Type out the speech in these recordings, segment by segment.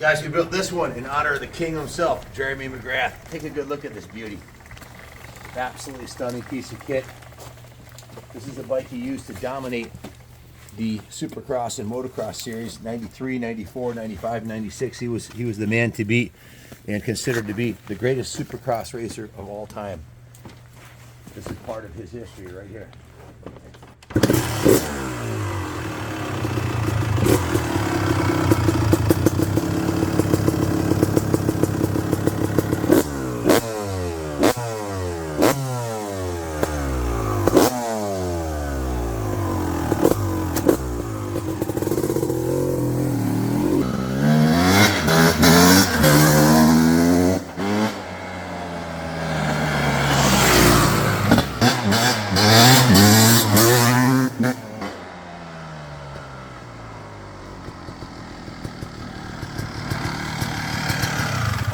Guys, we built this one in honor of the king himself, Jeremy McGrath. Take a good look at this beauty. Absolutely stunning piece of kit. This is the bike he used to dominate the Supercross and Motocross series, 93, 94, 95, 96. He was the man to beat and considered to be the greatest Supercross racer of all time. This is part of his history right here.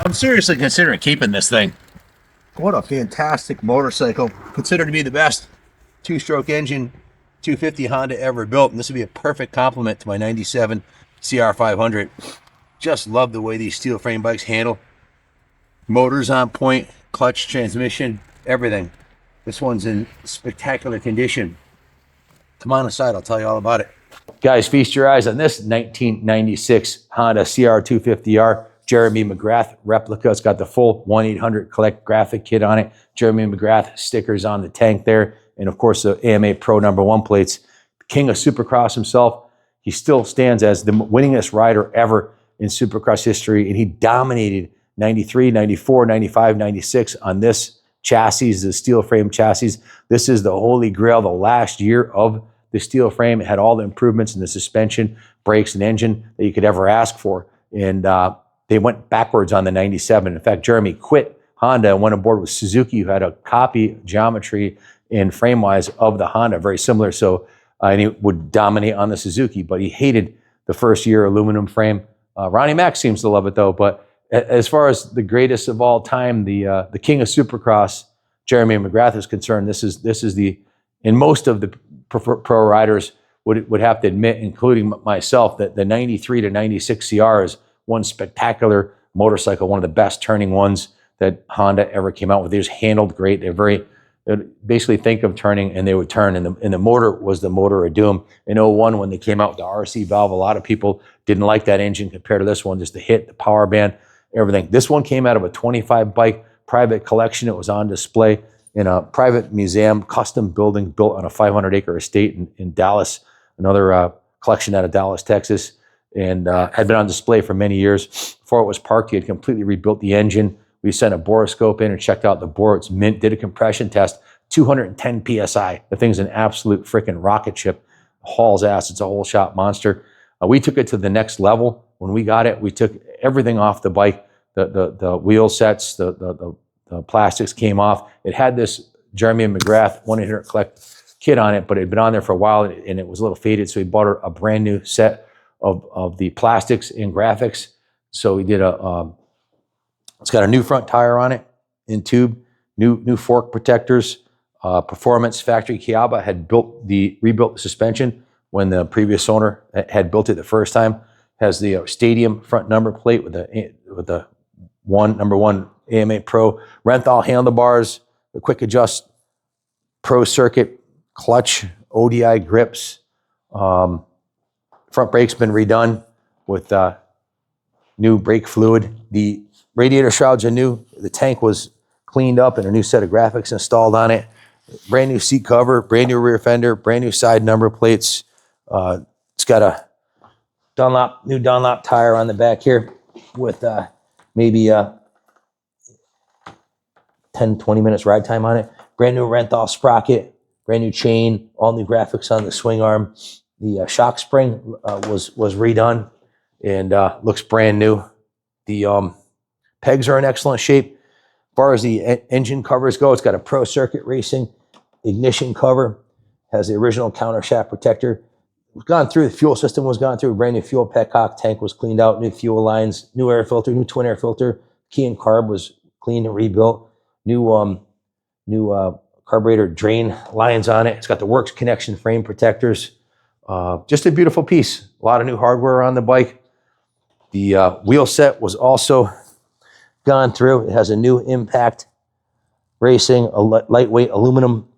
I'm seriously considering keeping this thing. What a fantastic motorcycle. Considered to be the best two-stroke engine 250 Honda ever built. And this would be a perfect complement to my 97 CR500. Just love the way these steel frame bikes handle. Motors on point, clutch, transmission, everything. This one's in spectacular condition. Come on inside, I'll tell you all about it. Guys, feast your eyes on this 1996 Honda CR250R. Jeremy McGrath replica. It's got the full 1-800-COLLECT graphic kit on it. Jeremy McGrath stickers on the tank there. And of course, the AMA Pro #1 plates. King of Supercross himself. He still stands as the winningest rider ever in Supercross history. And he dominated 93, 94, 95, 96 on this chassis, the steel frame chassis. This is the holy grail, the last year of the steel frame. It had all the improvements in the suspension, brakes, and engine that you could ever ask for. And they went backwards on the 97. In fact, Jeremy quit Honda and went aboard with Suzuki, who had a copy geometry and frame-wise of the Honda, very similar. So, and he would dominate on the Suzuki, but he hated the first year aluminum frame. Ronnie Mack seems to love it though. But as far as the greatest of all time, the king of Supercross, Jeremy McGrath, is concerned, this is the, and most of the pro riders would have to admit, including myself, that the 93 to 96 CR is one spectacular motorcycle, one of the best turning ones that Honda ever came out with. They just handled great. They'd basically think of turning and they would turn. And the motor was the motor of doom. In 01, when they came out with the RC valve, a lot of people didn't like that engine compared to this one, just the hit, the power band, everything. This one came out of a 25 bike private collection. It was on display in a private museum, custom building built on a 500-acre estate in Dallas, another collection out of Dallas, Texas. And had been on display for many years. Before it was parked, he had completely rebuilt the engine. We sent a borescope in and checked out the bore. It's mint, did a compression test, 210 PSI. The thing's an absolute freaking rocket ship. Hauls ass, it's a whole shot monster. We took it to the next level. When we got it, we took everything off the bike. The wheel sets, the plastics came off. It had this Jeremy McGrath 1-800-COLLECT kit on it, but it had been on there for a while and it was a little faded. So he bought a brand new set of the plastics and graphics. So we did it's got a new front tire on it in tube, new fork protectors, performance. Factory Kiaba had rebuilt the suspension when the previous owner had built it the first time. Has the stadium front number plate with the #1 AMA Pro Renthal handlebars, the quick adjust pro circuit clutch, ODI grips. Front brake's been redone with new brake fluid. The radiator shrouds are new. The tank was cleaned up and a new set of graphics installed on it. Brand new seat cover, brand new rear fender, brand new side number plates. It's got a new Dunlop tire on the back here with maybe 10, 20 minutes ride time on it. Brand new Renthal sprocket, brand new chain, all new graphics on the swing arm. The shock spring was redone and looks brand new. The pegs are in excellent shape. As far as the engine covers go, it's got a Pro Circuit Racing ignition cover, has the original countershaft protector. We've gone through, the fuel system was gone through, a brand new fuel petcock, tank was cleaned out, new fuel lines, new air filter, new twin air filter. Key and carb was cleaned and rebuilt. New carburetor drain lines on it. It's got the Works connection frame protectors. Just a beautiful piece. A lot of new hardware on the bike. The wheel set was also gone through. It has a new Impact Racing, a lightweight aluminum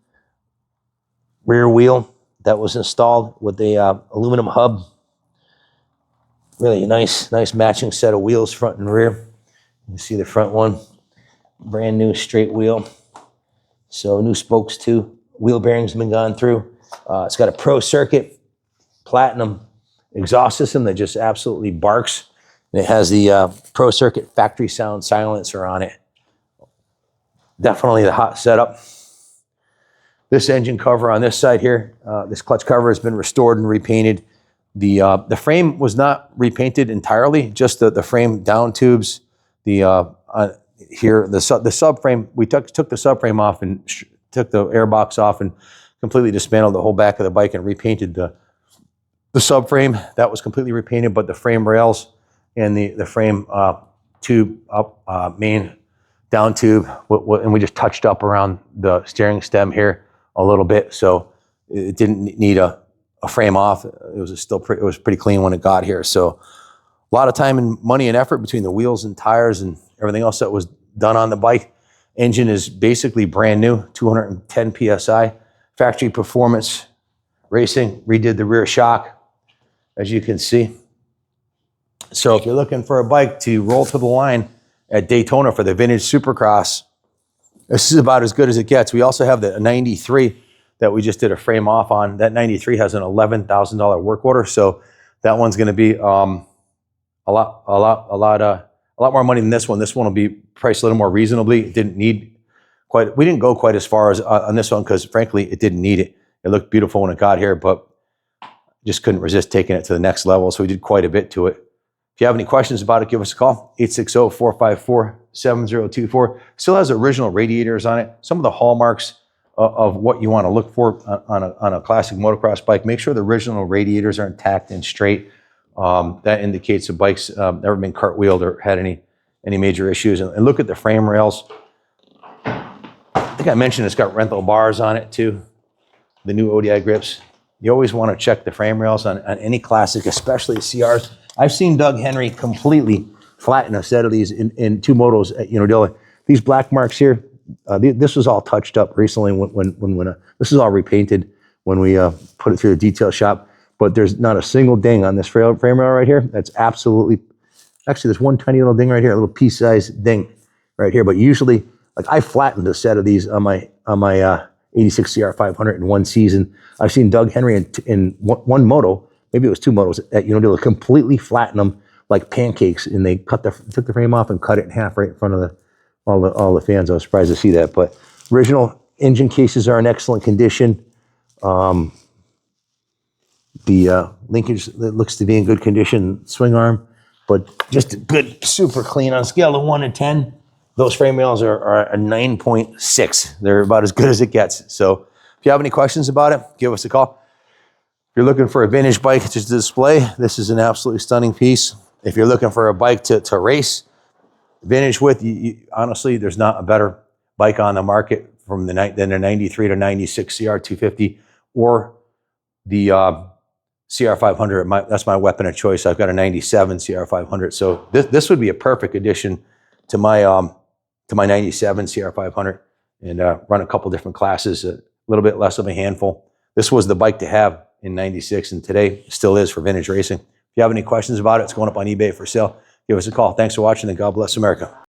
rear wheel that was installed with a aluminum hub. Really a nice matching set of wheels, front and rear. You see the front one, brand new straight wheel. So new spokes too. Wheel bearings have been gone through. It's got a Pro Circuit Platinum exhaust system that just absolutely barks. And it has the Pro Circuit factory sound silencer on it. Definitely the hot setup. This engine cover on this side here, this clutch cover has been restored and repainted. The frame was not repainted entirely, just the frame down tubes. Here, the subframe, we took the subframe off and took the airbox off and completely dismantled the whole back of the bike and repainted the subframe. That was completely repainted, but the frame rails and the frame tube up, main down tube, and we just touched up around the steering stem here a little bit, so it didn't need a frame off. It was it was pretty clean when it got here. So a lot of time and money and effort between the wheels and tires and everything else that was done on the bike. Engine is basically brand new, 210 PSI, factory performance racing. Redid the rear shock, as you can see. So if you're looking for a bike to roll to the line at Daytona for the Vintage Supercross, this is about as good as it gets. We also have the 93 that we just did a frame off on. That 93 has an $11,000 work order, so that one's going to be a lot more money than this one. This one will be priced a little more reasonably. It didn't need we didn't go quite as far as on this one because frankly, it didn't need it. It looked beautiful when it got here, but just couldn't resist taking it to the next level. So we did quite a bit to it. If you have any questions about it, give us a call, 860-454-7024. Still has original radiators on it. Some of the hallmarks of what you want to look for on a classic motocross bike. Make sure the original radiators are intact and straight. That indicates the bike's never been cartwheeled or had any major issues. And look at the frame rails. I think I mentioned it's got rental bars on it too. The new ODI grips. You always want to check the frame rails on any classic, especially CRs. I've seen Doug Henry completely flatten a set of these in two motos at Unadilla. These black marks here, this was all touched up recently when this is all repainted when we put it through the detail shop. But there's not a single ding on this frame rail right here. That's absolutely, actually there's one tiny little ding right here, a little pea-sized ding right here. But usually, like I flattened a set of these on my 86 CR500 in one season. I've seen Doug Henry in one moto, maybe it was two motos at Unadilla, completely flatten them like pancakes, and they took the frame off and cut it in half right in front of all the fans. I was surprised to see that. But original engine cases are in excellent condition. The linkage that looks to be in good condition, swing arm, but just good, super clean. On a scale of 1 to 10, those frame rails are a 9.6. They're about as good as it gets. So if you have any questions about it, give us a call. If you're looking for a vintage bike to display, this is an absolutely stunning piece. If you're looking for a bike to race vintage with, honestly, there's not a better bike on the market from than the 93 to 96 CR250 or the CR500. That's my weapon of choice. I've got a 97 CR500. So this would be a perfect addition to my 97 CR500 and run a couple different classes, a little bit less of a handful. This was the bike to have in 96 and today still is for vintage racing. If you have any questions about it, it's going up on eBay for sale. Give us a call. Thanks for watching and God bless America.